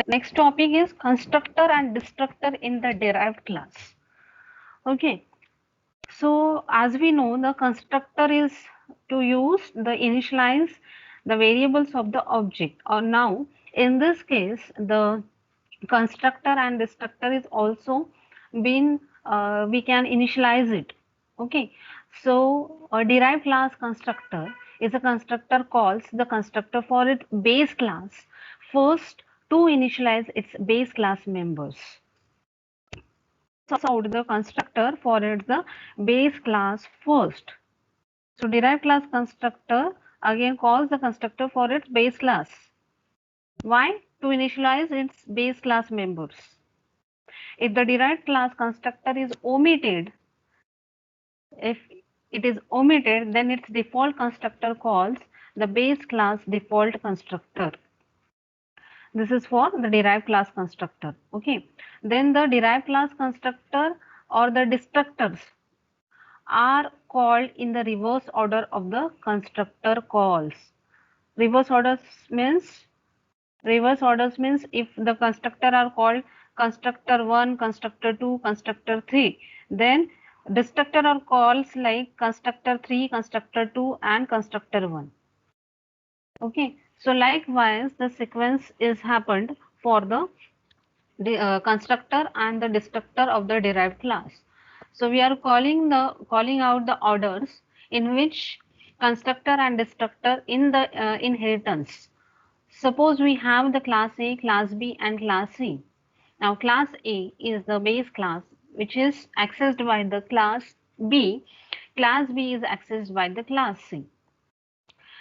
Next topic is constructor and destructor in the derived class. Okay, so as we know, the constructor is to use the initialize the variables of the object. Or now, in this case, the constructor and destructor is also been we can initialize it. Okay, so a derived class constructor is a constructor calls the constructor for its base class first to initialize its base class members. Out the constructor for its the base class first. So derived class constructor again calls the constructor for its base class. Why? To initialize its base class members. If the derived class constructor is omitted, if it is omitted, then its default constructor calls the base class default constructor. This is for the derived class constructor. Okay. Then the derived class constructor or the destructors are called in the reverse order of the constructor calls. Reverse orders means if the constructor are called constructor 1, constructor 2, constructor 3, then destructor are calls like constructor 3, constructor 2 and constructor 1. Okay, so likewise the sequence is happened for the constructor and the destructor of the derived class. So we are calling out the orders in which constructor and destructor in the inheritance. Suppose we have the class A, class B and class C. Now class A is the base class which is accessed by the class B. Class B is accessed by the class C.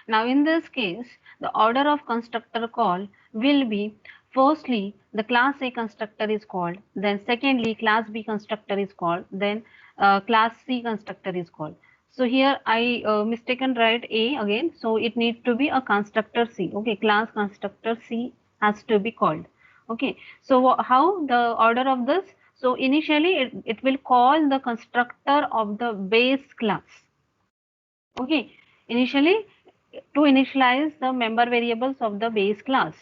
Now in this case, the order of constructor call will be firstly the class A constructor is called, then secondly class B constructor is called, then class C constructor is called. So here I mistaken write A again, so it needs to be a constructor C. Okay, class constructor C has to be called. Okay, so how the order of this? So initially it will call the constructor of the base class. Okay, initially to initialize the member variables of the base class.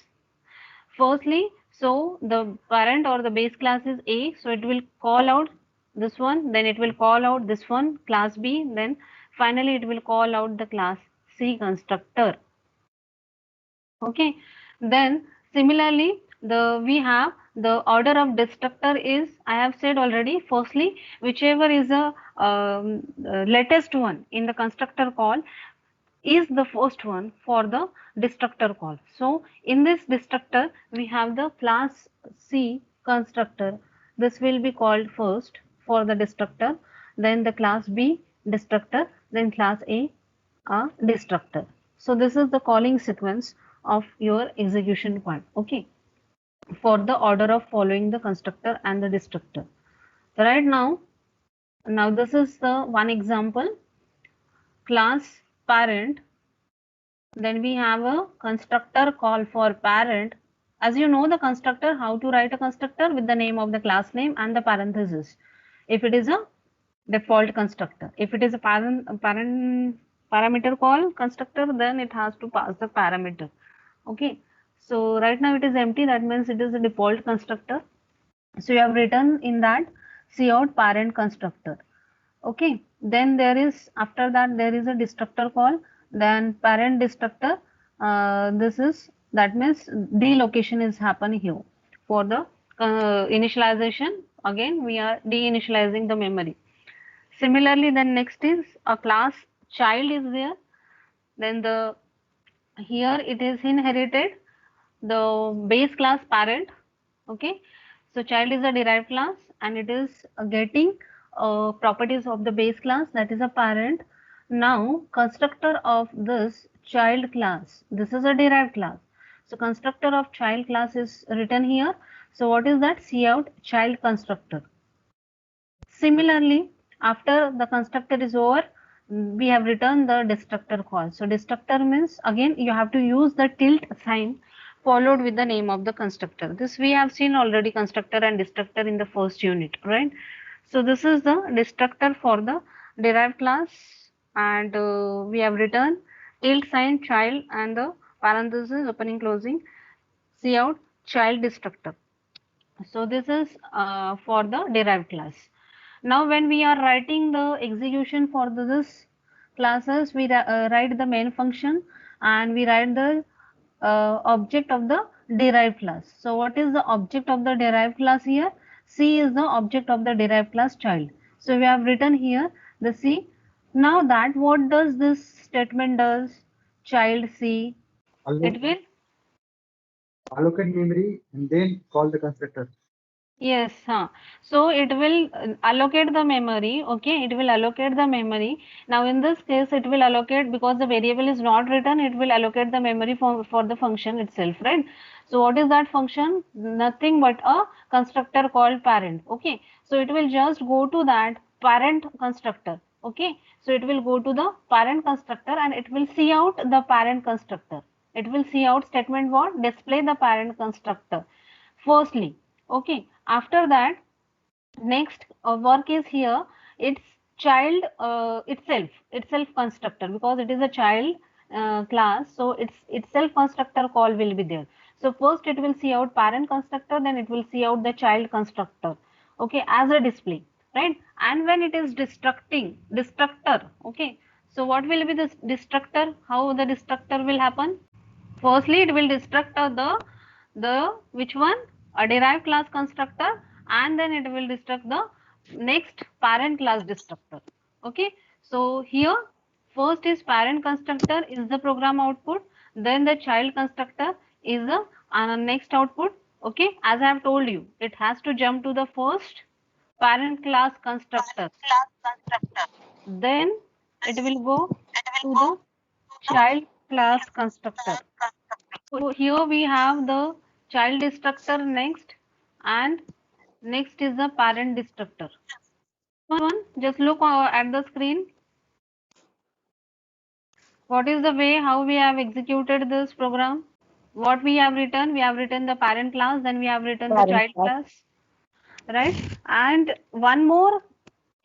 Firstly, so the parent or the base class is A, so it will call out this one, then it will call out this one, class B, then finally it will call out the class C constructor. Okay, then similarly we have the order of destructor is I have said already. Firstly, whichever is a latest one in the constructor call is the first one for the destructor call. So in this destructor we have the class C constructor. This will be called first for the destructor, then the class B destructor, then class A destructor. So this is the calling sequence of your execution part. Okay, for the order of following the constructor and the destructor. Right now this is the one example. Class parent, then we have a constructor call for parent. As you know the constructor, how to write a constructor with the name of the class name and the parenthesis. If it is a default constructor, if it is a parameter call constructor, then it has to pass the parameter. Okay, so right now it is empty, that means it is a default constructor. So you have written in that cout parent constructor. Okay, then there is after that there is a destructor call, then parent destructor. This is that means delocation is happening here for the initialization. Again we are deinitializing the memory. Similarly, then next is a class child is there. Then the here it is inherited the base class parent. Okay, so child is a derived class and it is getting properties of the base class, that is a parent. Now constructor of this child class, this is a derived class, so constructor of child class is written here. So what is that? Cout child constructor. Similarly, after the constructor is over, we have written the destructor call. So destructor means again you have to use the tilde sign followed with the name of the constructor. This we have seen already, constructor and destructor in the first unit, right? So this is the destructor for the derived class, and we have written tilde sign child and the parenthesis opening closing cout child destructor. So this is for the derived class. Now when we are writing the execution for this classes, we write the main function and we write the object of the derived class. So what is the object of the derived class here? C is the object of the derived class child. So we have written here the C. Now that what does this statement does? Child C. It will Allocate memory and then call the constructor. yes, huh. So it will allocate the memory, okay, it will allocate the memory. Now in this case, it will allocate because the variable is not written, it will allocate the memory for the function itself, right? So what is that function? Nothing but a constructor called parent, okay. So it will just go to that parent constructor, okay. So it will go to the parent constructor and it will see out the parent constructor. It will see out statement what? Display the parent constructor. Firstly, okay, after that, next work is here. It's child itself constructor because it is a child class. So it's itself constructor call will be there. So first it will see out parent constructor, then it will see out the child constructor. Okay, as a display, right? And when it is destructor. Okay, so what will be the destructor? How the destructor will happen? Firstly, it will destruct the which one? A derived class constructor, and then it will destruct the next parent class destructor. Okay. So here first is parent constructor is the program output, then the child constructor is the next output. Okay. As I have told you, it has to jump to the first parent class constructor. Then it will go to the child class constructor. So here we have the child destructor next and next is the parent destructor. One, just look at the screen. What is the way how we have executed this program? What we have written? We have written the parent class, then we have written the Parent child class. class, right? And one more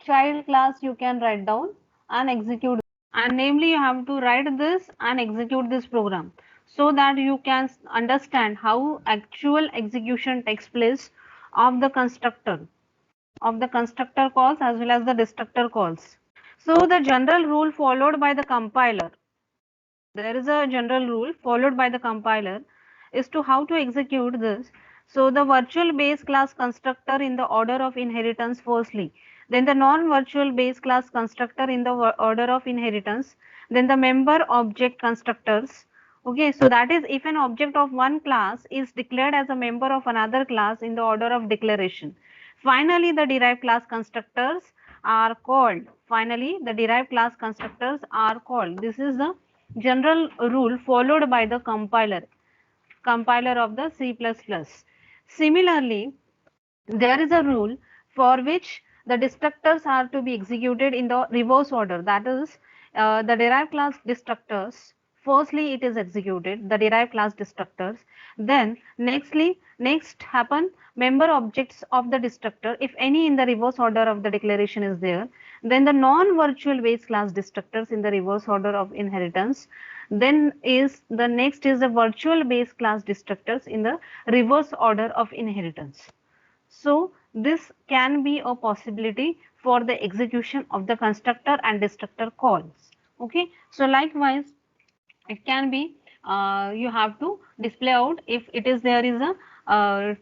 child class you can write down and execute. And namely, you have to write this and execute this program so that you can understand how actual execution takes place of the constructor calls as well as the destructor calls. So the general rule followed by the compiler, there is a general rule followed by the compiler is to how to execute this. So the virtual base class constructor in the order of inheritance firstly, then the non-virtual base class constructor in the order of inheritance, then the member object constructors. Okay, so that is if an object of one class is declared as a member of another class in the order of declaration. Finally, the derived class constructors are called. Finally, the derived class constructors are called. This is the general rule followed by the compiler of the C++. Similarly, there is a rule for which the destructors are to be executed in the reverse order. That is, the derived class destructors. Firstly, it is executed the derived class destructors. Then, next happen member objects of the destructor. If any in the reverse order of the declaration is there, then the non-virtual base class destructors in the reverse order of inheritance. Then is the next is the virtual base class destructors in the reverse order of inheritance. So this can be a possibility for the execution of the constructor and destructor calls. Okay. So likewise, it can be you have to display out if it is there is a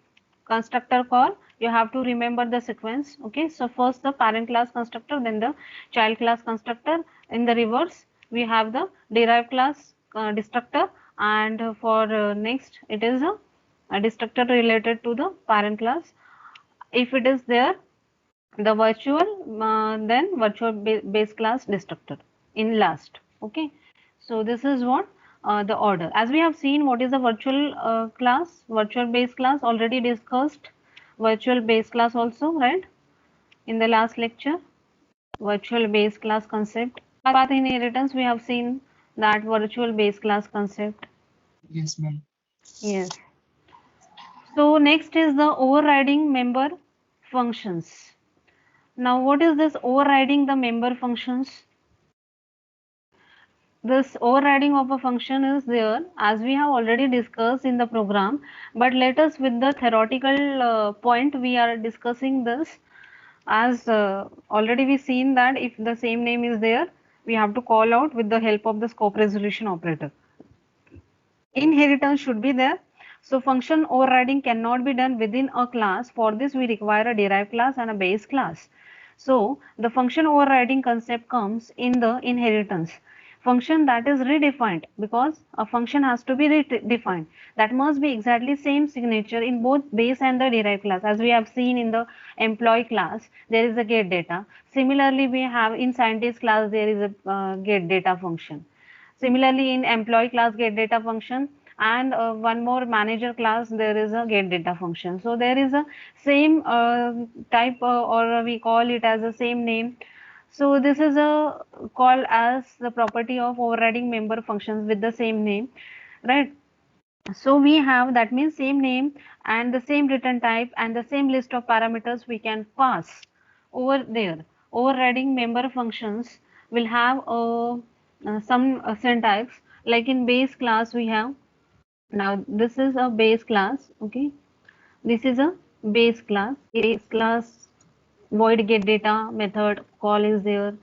constructor call, you have to remember the sequence. Okay. So first the parent class constructor, then the child class constructor. In the reverse, we have the derived class destructor, and for next it is a destructor related to the parent class. If it is there, the virtual then virtual base class destructor in last. Okay, so this is what the order. As we have seen, what is the virtual class, virtual base class, already discussed virtual base class also, right, in the last lecture. Virtual base class concept, path inheritance, we have seen that virtual base class concept. Yes, ma'am. Yes. So next is the overriding member functions. Now, what is this overriding the member functions? this overriding of a function is there as we have already discussed in the program, but let us with the theoretical point we are discussing this, as already we seen that if the same name is there, we have to call out with the help of the scope resolution operator. Inheritance should be there. So function overriding cannot be done within a class. For this we require a derived class and a base class. So the function overriding concept comes in the inheritance. Function that is redefined, because a function has to be redefined. That must be exactly same signature in both base and the derived class. As we have seen in the employee class, there is a get data. Similarly, we have in scientist class, there is a get data function. Similarly, in employee class get data function, and one more manager class, there is a get data function. So there is a same type, or we call it as a same name. So this is a call as the property of overriding member functions with the same name, right? So we have, that means same name and the same return type and the same list of parameters we can pass over there. Overriding member functions will have some syntax, like in base class we have. Now this is a base class, okay? This is a base class. Base class void get data method call is there.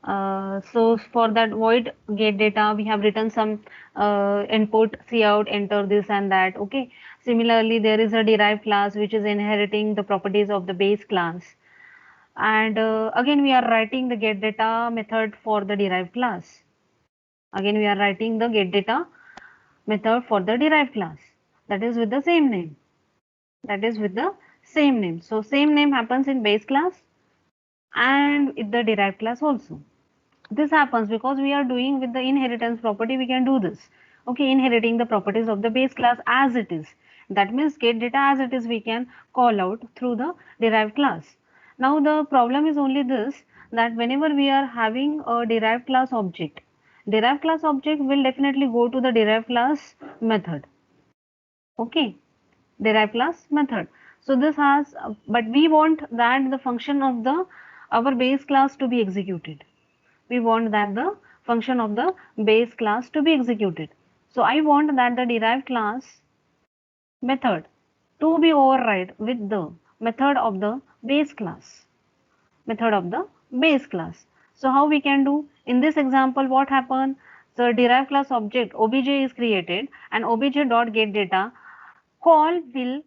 So for that void get data, we have written some input, cout, enter this and that. Okay. Similarly, there is a derived class which is inheriting the properties of the base class. And again, we are writing the get data method for the derived class. Again, we are writing the get data method for the derived class. That is with the same name. That is with the same name. So same name happens in base class and in the derived class also. This happens because we are doing with the inheritance property, we can do this. Okay, inheriting the properties of the base class as it is. That means get data as it is we can call out through the derived class. Now the problem is only this, that whenever we are having a derived class object will definitely go to the derived class method. Okay, derived class method. So this has, but we want that the function of the our base class to be executed. We want that the function of the base class to be executed. So I want that the derived class method to be override with the method of the base class. Method of the base class. So how we can do? In this example, what happened? The derived class object obj is created and obj dot get data call will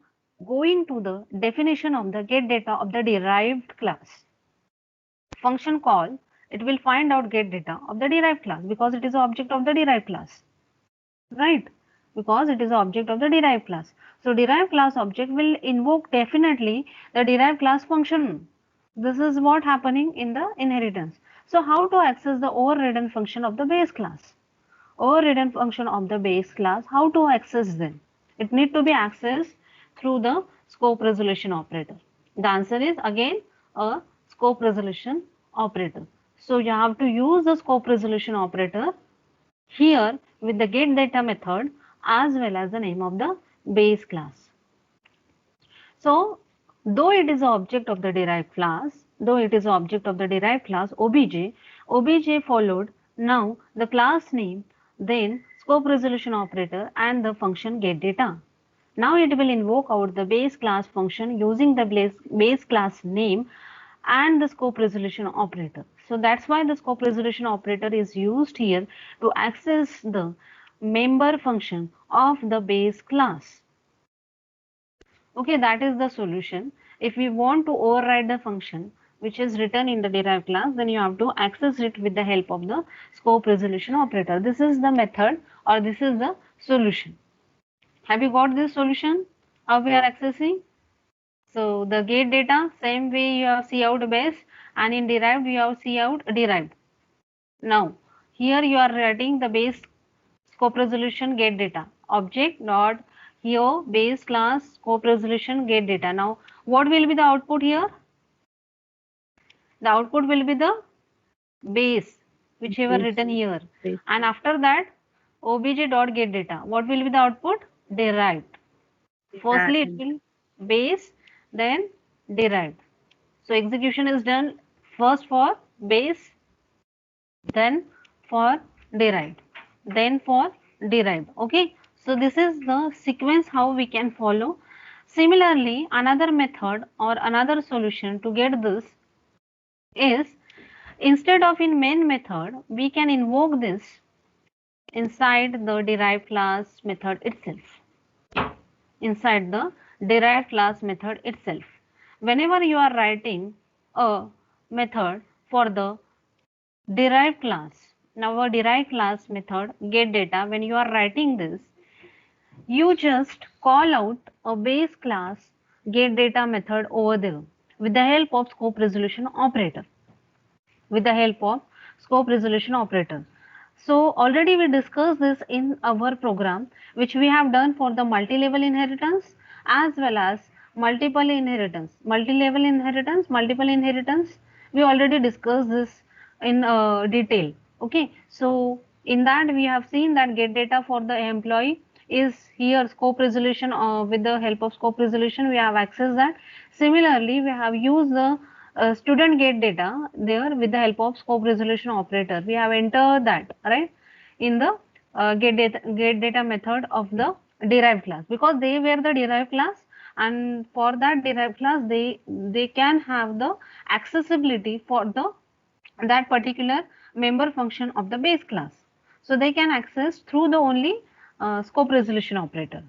going to the definition of the get data of the derived class. Function call, it will find out get data of the derived class because it is the object of the derived class, right? Because it is the object of the derived class. So derived class object will invoke definitely the derived class function. This is what happening in the inheritance. So how to access the overridden function of the base class? Overridden function of the base class, how to access them? It need to be accessed through the scope resolution operator. The answer is again a scope resolution operator. So you have to use the scope resolution operator here with the get data method as well as the name of the base class. So though it is the object of the derived class, obj followed now the class name, then scope resolution operator and the function get data. Now it will invoke out the base class function using the base class name and the scope resolution operator. So that's why the scope resolution operator is used here to access the member function of the base class. Okay, that is the solution. If we want to override the function which is written in the derived class, then you have to access it with the help of the scope resolution operator. This is the method, or this is the solution. Have you got this solution? How we are accessing? So the get data, same way you have cout base, and in derived you have cout derived. Now here you are writing the base scope resolution get data object dot here base class scope resolution get data. Now what will be the output here? The output will be the base whichever Base. written here, Base. and after that obj dot get data. What will be the output? Derived. Firstly it will base, then derived. So execution is done first for base, then for derived, then for derived. Okay, so this is the sequence how we can follow. Similarly, another method or another solution to get this is, instead of in main method, we can invoke this inside the derived class method itself. Inside the derived class method itself, whenever you are writing a method for the derived class, now a derived class method get data, when you are writing this, you just call out a base class get data method over there with the help of scope resolution operator. With the help of scope resolution operator. So already we discussed this in our program, which we have done for the multi-level inheritance as well as multiple inheritance. Multi-level inheritance, multiple inheritance, we already discussed this in detail. Okay, so in that we have seen that get data for the employee is here scope resolution, with the help of scope resolution we have accessed that. Similarly, we have used the student get data there with the help of scope resolution operator. We have entered that right in the get data method of the derived class, because they were the derived class, and for that derived class they can have the accessibility for the that particular member function of the base class. So they can access through the only scope resolution operator,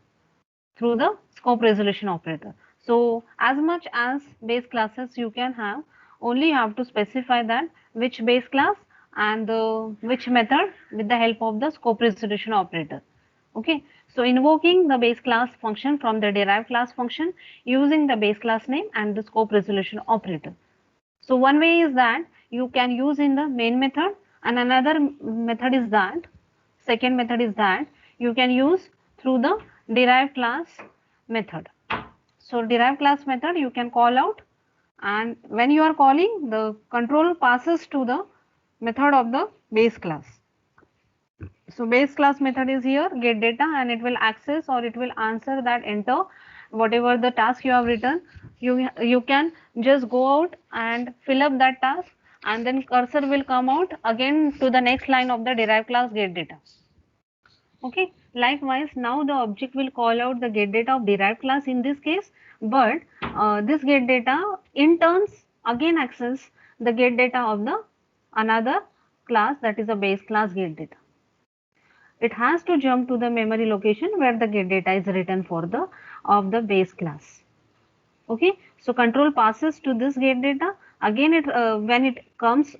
through the scope resolution operator. So as much as base classes you can have, only you have to specify that which base class and which method with the help of the scope resolution operator. Okay, so invoking the base class function from the derived class function using the base class name and the scope resolution operator. So one way is that you can use in the main method, and another method is that, second method is that you can use through the derived class method. So derived class method you can call out, and when you are calling, the control passes to the method of the base class. So base class method is here get data, and it will access or it will answer that enter whatever the task you have written. You can just go out and fill up that task, and then cursor will come out again to the next line of the derived class get data. Okay, likewise now the object will call out the get data of derived class in this case, but this get data in turns again access the get data of the another class, that is a base class get data. It has to jump to the memory location where the get data is written for the of the base class. Okay, so control passes to this get data again. It when it comes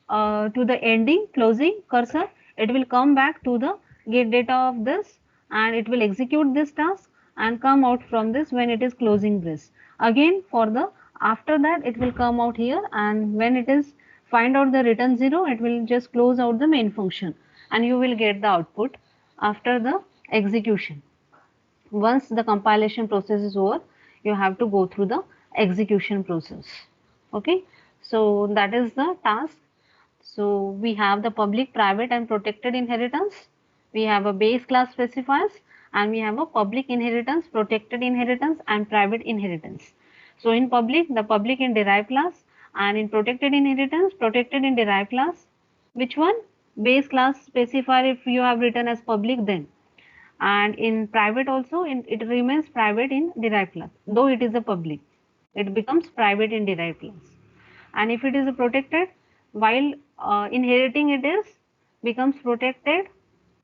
to the ending closing cursor, it will come back to the get data of this, and it will execute this task and come out from this when it is closing this. Again for the after that it will come out here, and when it is find out the return 0, it will just close out the main function, and you will get the output after the execution. Once the compilation process is over, you have to go through the execution process. Okay, so that is the task. So we have the public, private and protected inheritance. We have a base class specifiers, and we have a public inheritance, protected inheritance and private inheritance. So in public, the public in derived class, and in protected inheritance, protected in derived class. Which one? Base class specifier if you have written as public then, and in private also it remains private in derived class, though it is a public, it becomes private in derived class. And if it is a protected, while inheriting it is becomes protected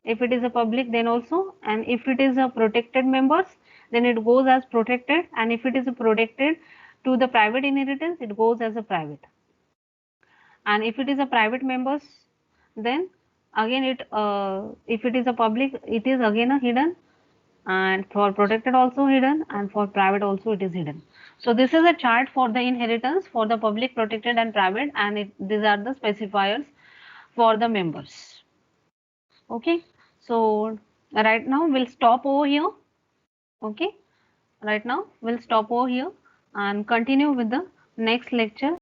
if it is a public then also, and if it is a protected members then it goes as protected, and if it is a protected to the private inheritance it goes as a private, and if it is a private members then again it if it is a public it is again a hidden, and for protected also hidden, and for private also it is hidden. So this is a chart for the inheritance for the public, protected and private, and these are the specifiers for the members. Okay, so right now we'll stop over here. Okay, right now we'll stop over here and continue with the next lecture.